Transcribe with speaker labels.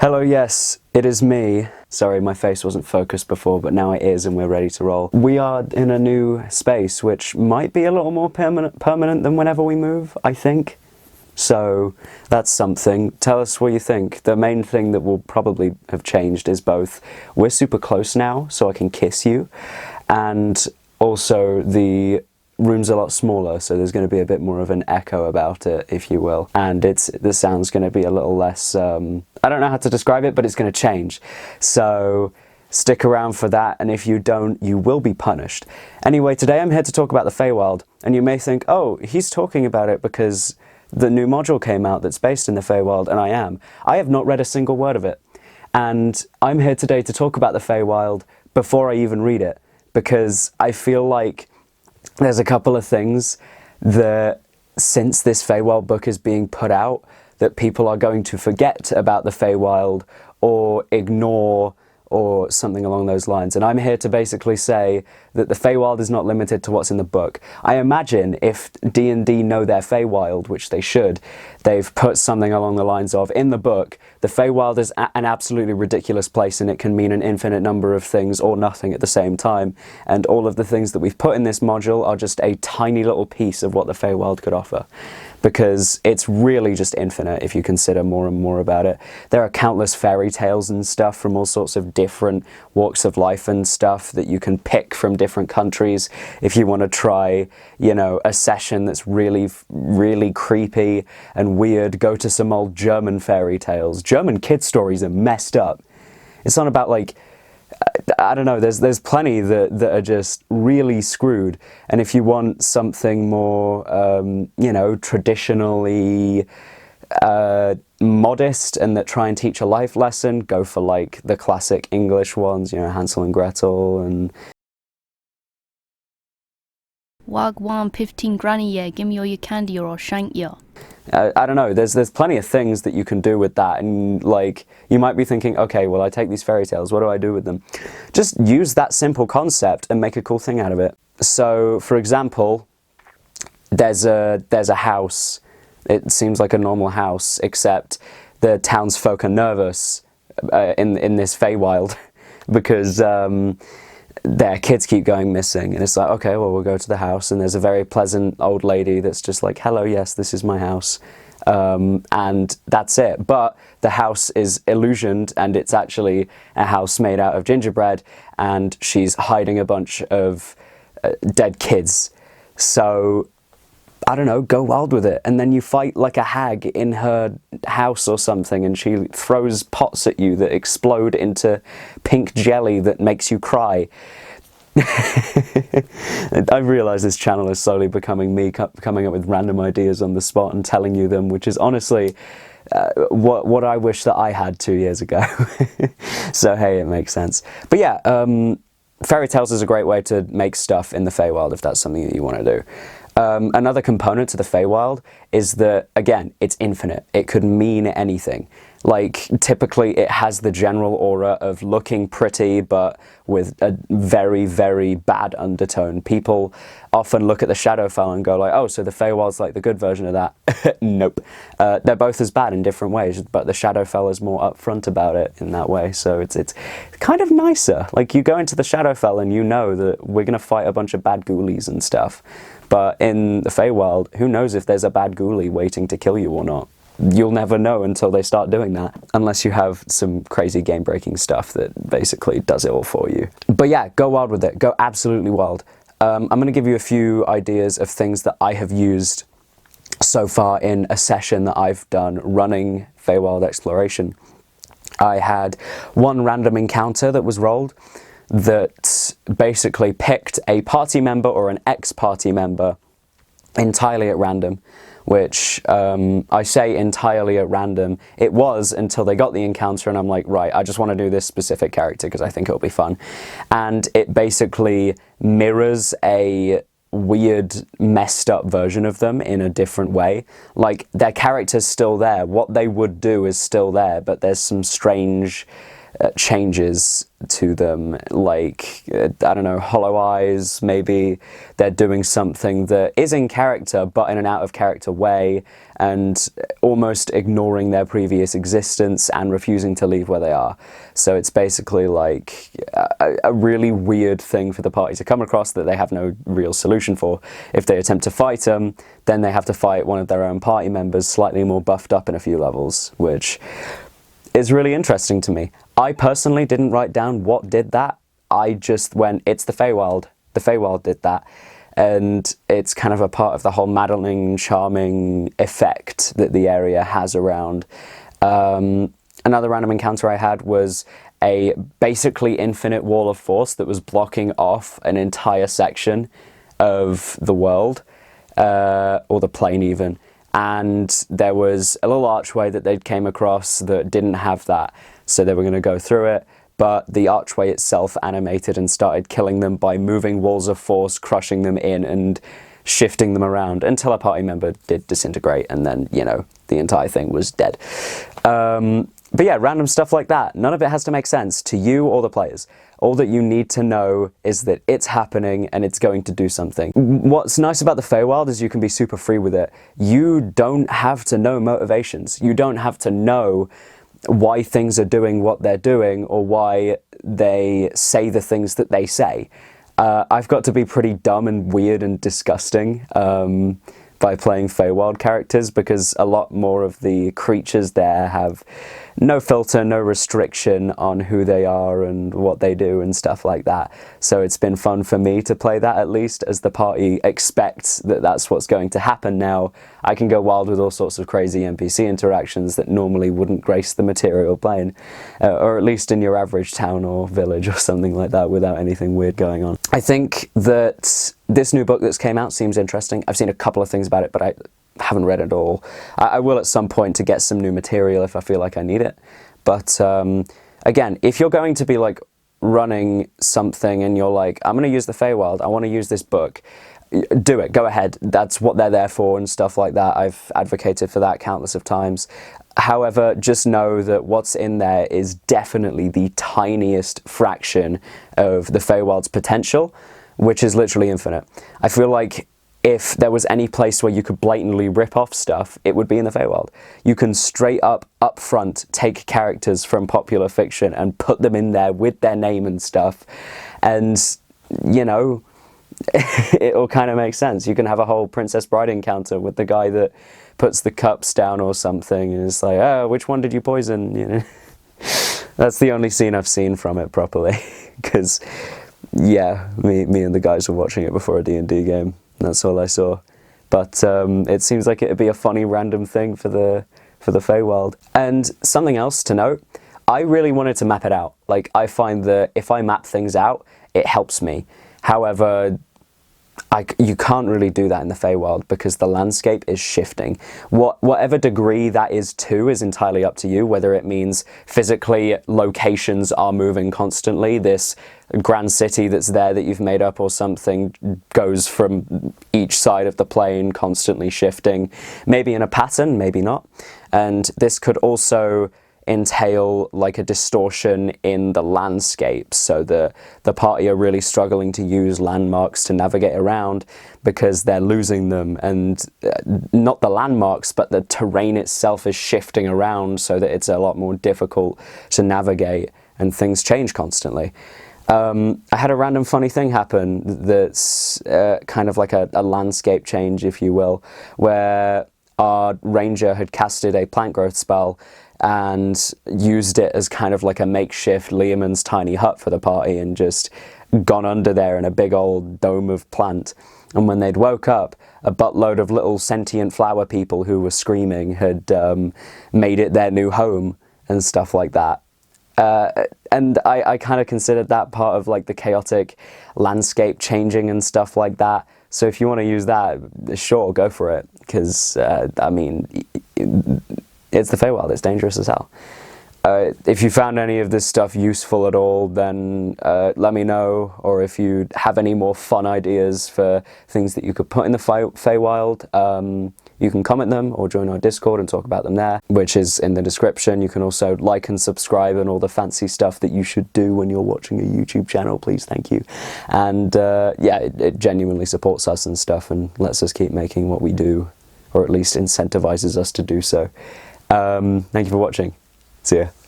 Speaker 1: Hello, yes, it is me. Sorry, my face wasn't focused before, but now it is and we're ready to roll. We are in a new space, which might be a little more permanent than whenever we move, I think. So that's something. Tell us what you think. The main thing that will probably have changed is both we're super close now, so I can kiss you, and also the room's a lot smaller, so there's going to be a bit more of an echo about it, if you will, and the sound's going to be a little less, I don't know how to describe it, but it's going to change. So stick around for that, and if you don't, you will be punished. Anyway, today I'm here to talk about the Feywild, and you may think, oh, he's talking about it because the new module came out that's based in the Feywild, and I am. I have not read a single word of it, and I'm here today to talk about the Feywild before I even read it, because I feel like there's a couple of things that, since this Feywild book is being put out, that people are going to forget about the Feywild or ignore or something along those lines. And I'm here to basically say that the Feywild is not limited to what's in the book. I imagine if D&D know their Feywild, which they should, they've put something along the lines of, in the book, the Feywild is an absolutely ridiculous place and it can mean an infinite number of things or nothing at the same time. And all of the things that we've put in this module are just a tiny little piece of what the Feywild could offer. Because it's really just infinite if you consider more and more about it. There are countless fairy tales and stuff from all sorts of different walks of life and stuff that you can pick from different countries if you want to try, you know, a session that's really, really creepy and weird. Go to some old German fairy tales. German kid stories are messed up. It's not about, like, I don't know, there's plenty that are just really screwed, and if you want something more, you know, traditionally modest and that try and teach a life lesson, go for like the classic English ones, you know, Hansel and Gretel and...
Speaker 2: Wagwan 15 granny, yeah, give me all your candy or I'll shank you.
Speaker 1: I don't know, there's plenty of things that you can do with that, and like, you might be thinking, okay, well, I take these fairy tales, what do I do with them? Just use that simple concept and make a cool thing out of it. So, for example, there's a house. It seems like a normal house, except the townsfolk are nervous in this Feywild because their kids keep going missing, and it's like, okay, well, we'll go to the house, and there's a very pleasant old lady that's just like, hello, yes, this is my house, and that's it. But the house is illusioned, and it's actually a house made out of gingerbread, and she's hiding a bunch of dead kids. So I don't know, go wild with it, and then you fight like a hag in her house or something, and she throws pots at you that explode into pink jelly that makes you cry. I realise this channel is slowly becoming me coming up with random ideas on the spot and telling you them, which is honestly what I wish that I had 2 years ago. So hey, it makes sense. But yeah, fairy tales is a great way to make stuff in the Feywild if that's something that you want to do. Another component to the Feywild is that, again, it's infinite. It could mean anything. Like, typically it has the general aura of looking pretty, but with a very, very bad undertone. People often look at the Shadowfell and go like, oh, so the Feywild's like the good version of that. Nope. They're both as bad in different ways, but the Shadowfell is more upfront about it in that way, so it's kind of nicer. Like, you go into the Shadowfell and you know that we're going to fight a bunch of bad ghoulies and stuff. But in the Feywild, who knows if there's a bad ghoulie waiting to kill you or not? You'll never know until they start doing that, unless you have some crazy game-breaking stuff that basically does it all for you. But yeah, go wild with it. Go absolutely wild. I'm going to give you a few ideas of things that I have used so far in a session that I've done running Feywild exploration. I had one random encounter that was rolled that basically picked a party member or an ex-party member entirely at random, which I say entirely at random. It was until they got the encounter and I'm like, right, I just want to do this specific character because I think it'll be fun. And it basically mirrors a weird, messed up version of them in a different way. Like, their character's still there. What they would do is still there, but there's some strange changes to them, like, I don't know, hollow eyes, maybe they're doing something that is in character but in an out of character way, and almost ignoring their previous existence and refusing to leave where they are. So it's basically like a really weird thing for the party to come across that they have no real solution for. If they attempt to fight them, then they have to fight one of their own party members slightly more buffed up in a few levels, which is really interesting to me. I personally didn't write down what did that. I just went, it's the Feywild. The Feywild did that. And it's kind of a part of the whole maddening, charming effect that the area has around. Another random encounter I had was a basically infinite wall of force that was blocking off an entire section of the world, or the plane even. And there was a little archway that they'd came across that didn't have that. So they were going to go through it, but the archway itself animated and started killing them by moving walls of force, crushing them in and shifting them around until a party member did disintegrate, and then, you know, the entire thing was dead. But yeah, random stuff like that. None of it has to make sense to you or the players. All that you need to know is that it's happening and it's going to do something. What's nice about the Feywild is you can be super free with it. You don't have to know motivations. You don't have to know why things are doing what they're doing or why they say the things that they say. I've got to be pretty dumb and weird and disgusting by playing Feywild characters, because a lot more of the creatures there have no filter, no restriction on who they are and what they do and stuff like that. So it's been fun for me to play that, at least, as the party expects that that's what's going to happen now. I can go wild with all sorts of crazy NPC interactions that normally wouldn't grace the material plane, or at least in your average town or village or something like that, without anything weird going on. I think that this new book that's came out seems interesting. I've seen a couple of things about it, but I haven't read it all. I will at some point to get some new material if I feel like I need it. But again, if you're going to be like running something and you're like, I'm going to use the Feywild, I want to use this book, do it, go ahead. That's what they're there for and stuff like that. I've advocated for that countless of times. However, just know that what's in there is definitely the tiniest fraction of the Feywild's potential, which is literally infinite. I feel like if there was any place where you could blatantly rip off stuff, it would be in the Feywild. You can straight up front take characters from popular fiction and put them in there with their name and stuff, and, you know, it all kind of makes sense. You can have a whole Princess Bride encounter with the guy that puts the cups down or something, and it's like, oh, which one did you poison? You know, that's the only scene I've seen from it properly, because yeah, me and the guys were watching it before a D&D game. That's all I saw. But it seems like it'd be a funny random thing for the Feywild. And something else to note, I really wanted to map it out. Like, I find that if I map things out, it helps me. However, you can't really do that in the Feywild because the landscape is shifting. Whatever degree that is to is entirely up to you, whether it means physically locations are moving constantly, this grand city that's there that you've made up or something goes from each side of the plane constantly shifting, maybe in a pattern, maybe not. And this could also entail like a distortion in the landscape, so the party are really struggling to use landmarks to navigate around because they're losing them, and not the landmarks but the terrain itself is shifting around so that it's a lot more difficult to navigate, and things change constantly. I had a random funny thing happen that's kind of like a landscape change, if you will, where our ranger had casted a plant growth spell and used it as kind of like a makeshift Leomund's tiny hut for the party, and just gone under there in a big old dome of plant. And when they'd woke up, a buttload of little sentient flower people who were screaming had made it their new home and stuff like that. And I kind of considered that part of like the chaotic landscape changing and stuff like that. So if you want to use that, sure, go for it, because I mean, it's the Feywild, it's dangerous as hell. If you found any of this stuff useful at all, then let me know, or if you have any more fun ideas for things that you could put in the Feywild, you can comment them or join our Discord and talk about them there, which is in the description. You can also like and subscribe and all the fancy stuff that you should do when you're watching a YouTube channel. Please, thank you. And yeah, it genuinely supports us and stuff and lets us keep making what we do, or at least incentivizes us to do so. Thank you for watching. See ya.